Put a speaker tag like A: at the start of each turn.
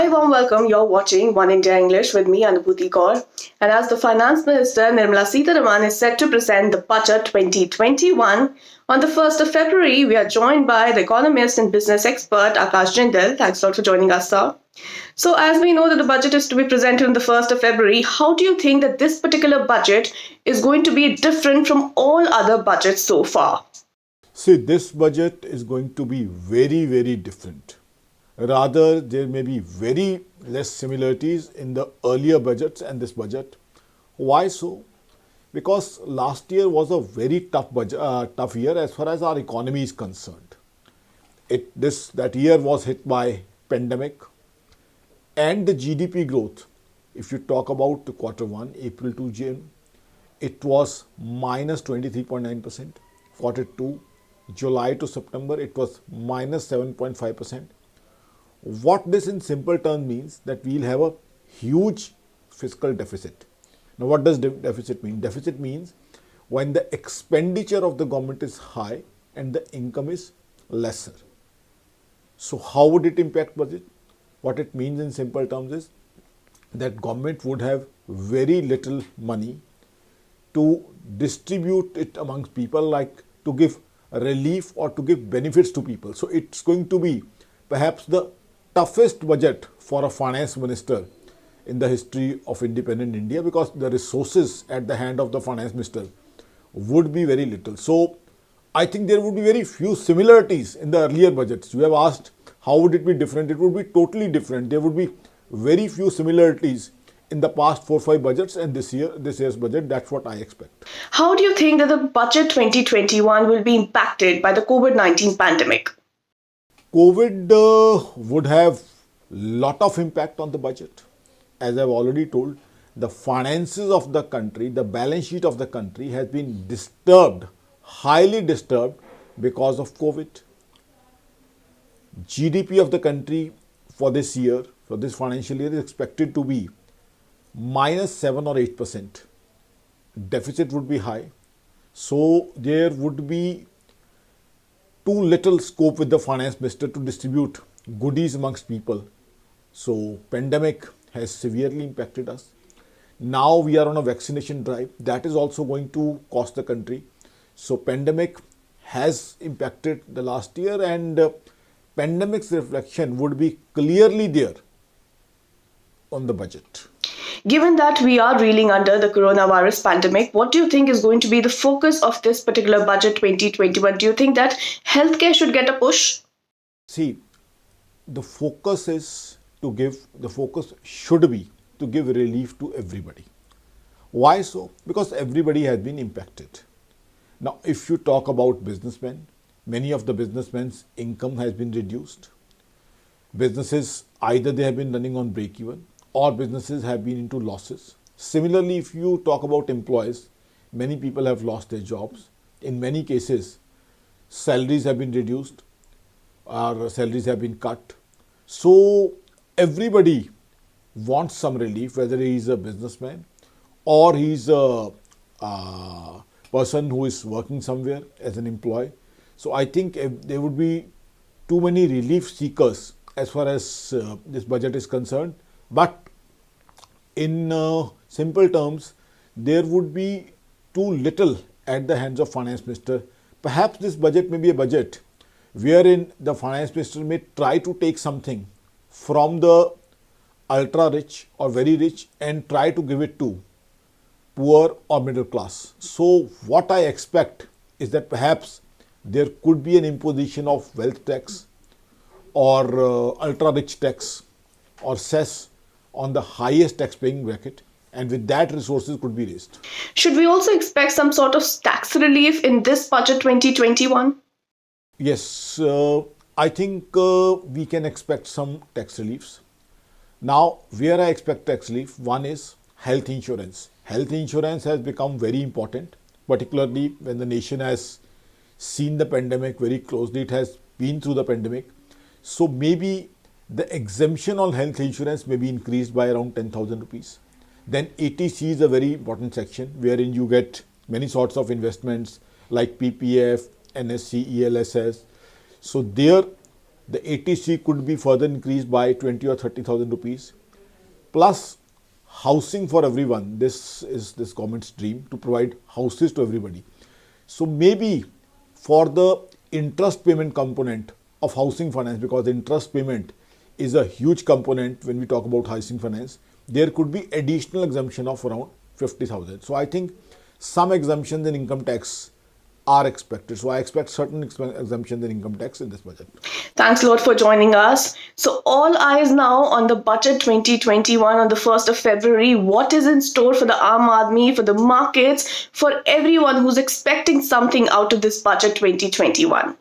A: very warm welcome. You're watching One India English with me, Anubhuti Kaur. And as the Finance Minister Nirmala Sitharaman is set to present the Budget 2021 on the 1st of February, we are joined by the Economist and Business expert Akash Jindal. Thanks a lot for joining us, sir. So, as we know that the budget is to be presented on the 1st of February, how do you think that this particular budget is going to be different from all other budgets so far?
B: See, this budget is going to be very, very different. Rather, there may be very less similarities in the earlier budgets and this budget. Why so? Because last year was a very tough year as far as our economy is concerned. That year was hit by pandemic, and the GDP growth. If you talk about the quarter one, April to June, it was minus 23.9%. Quarter two, July to September, it was minus 7.5%. What this in simple terms means that we'll have a huge fiscal deficit. Now, what does deficit mean? Deficit means when the expenditure of the government is high and the income is lesser. So, how would it impact budget? What it means in simple terms is that government would have very little money to distribute it amongst people, like to give relief or to give benefits to people. So, it's going to be perhaps the toughest budget for a finance minister in the history of independent India, because the resources at the hand of the finance minister would be very little. So, I think there would be very few similarities in the earlier budgets. You have asked how would it be different? It would be totally different. There would be very few similarities in the past 4-5 budgets and this year's budget. That's what I expect.
A: How do you think that the budget 2021 will be impacted by the COVID-19 pandemic?
B: COVID would have lot of impact on the budget. As I've already told, the finances of the country, the balance sheet of the country has been disturbed, highly disturbed because of COVID. GDP of the country for this year, for this financial year, is expected to be minus 7 or 8%. Deficit would be high. So there would be too little scope with the finance minister to distribute goodies amongst people. So pandemic has severely impacted us. Now we are on a vaccination drive. That is also going to cost the country. So pandemic has impacted the last year, and pandemic's reflection would be clearly there on the budget.
A: Given that we are reeling under the coronavirus pandemic, what do you think is going to be the focus of this particular budget 2021? Do you think that healthcare should get a push?
B: See, the focus should be to give relief to everybody. Why so? Because everybody has been impacted. Now, if you talk about businessmen, many of the businessmen's income has been reduced. Businesses, either they have been running on break even, or businesses have been into losses. Similarly, if you talk about employees, many people have lost their jobs. In many cases, salaries have been reduced or salaries have been cut. So everybody wants some relief, whether he is a businessman or he is a person who is working somewhere as an employee. So I think there would be too many relief seekers as far as this budget is concerned. But in simple terms, there would be too little at the hands of finance minister. Perhaps this budget may be a budget wherein the finance minister may try to take something from the ultra rich or very rich and try to give it to poor or middle class. So what I expect is that perhaps there could be an imposition of wealth tax or ultra rich tax or cess on the highest tax paying bracket, and with that resources could be raised.
A: Should we also expect some sort of tax relief in this budget 2021?
B: Yes, I think we can expect some tax reliefs. Now, where I expect tax relief, one is health insurance. Health insurance has become very important, particularly when the nation has seen the pandemic very closely. It has been through the pandemic. So maybe the exemption on health insurance may be increased by around 10,000 rupees. Then ATC is a very important section wherein you get many sorts of investments like PPF, NSC, ELSS. So there The ATC could be further increased by 20 or 30,000 rupees. Plus, housing for everyone. This is this government's dream, to provide houses to everybody. So maybe for the interest payment component of housing finance, because the interest payment is a huge component when we talk about housing finance, there could be additional exemption of around 50,000. So I think some exemptions in income tax are expected. So I expect certain exemptions in income tax in this budget.
A: Thanks a lot for joining us. So all eyes now on the budget 2021 on the 1st of February. What is in store for the Aam Aadmi, for the markets, for everyone who's expecting something out of this budget 2021?